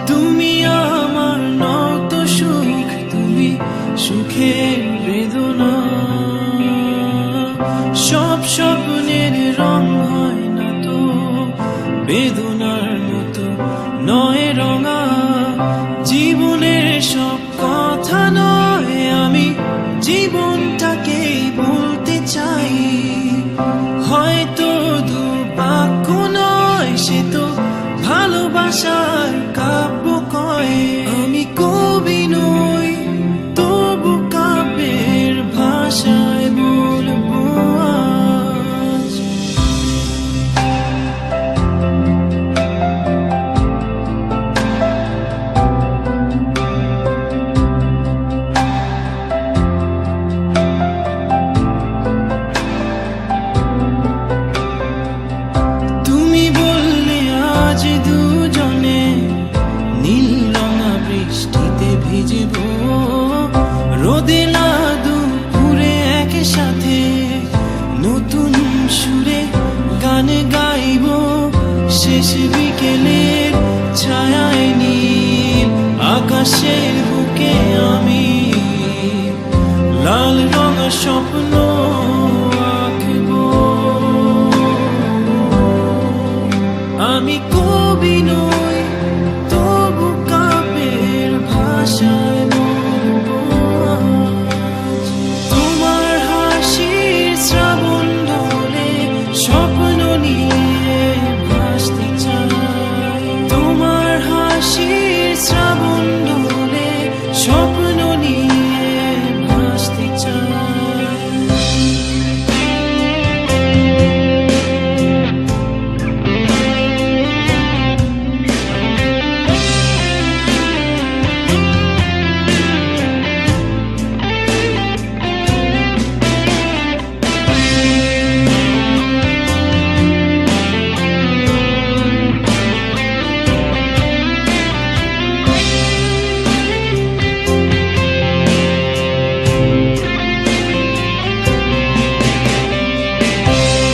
তুমি আমার নত সুখ, তুমি সুখের বেদনা। সব স্বপ্নের রং হয় না তো বেদনার মতো নয় রঙা। জীবনের সব কথা নয়, আমি জীবনটাকে বলতে চাই। হয়তো দু বাক্য নয়, সে তো ভালোবাসার কাব্য কয়। আমি কবি নই, তবু কাব্যের ভাষায় বলবো আজ। তুমি বললে আজ দুজনে নীল রঙা বৃষ্টিতে ভিজব, রোদে না দুপুরে একসাথে নতুন সুরে গান গাইব। শেষ বিকেলের ছায়ায় নীল আকাশের বুকে আমি লাল রঙা স্বপ্ন আঁকব। আমি কবি নই, তবু কাব্যের ভাষায় বলবো আজ। তোমার হাসির শ্রাবণ ঢলে স্বপ্ন নিয়ে ভাসতে চাই। তোমার হাসির শ্রাবণ ঢলে স্বপ্ন নিয়ে ভাসতে চাই।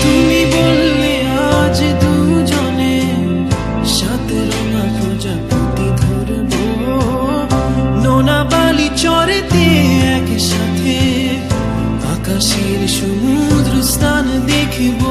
তুমি বললে আজ দুজনে সাত রঙা প্রজাপতি ধরব, নোনা বালি চরেতে একসাথে আকাশের সমুদ্র স্থান দেখব।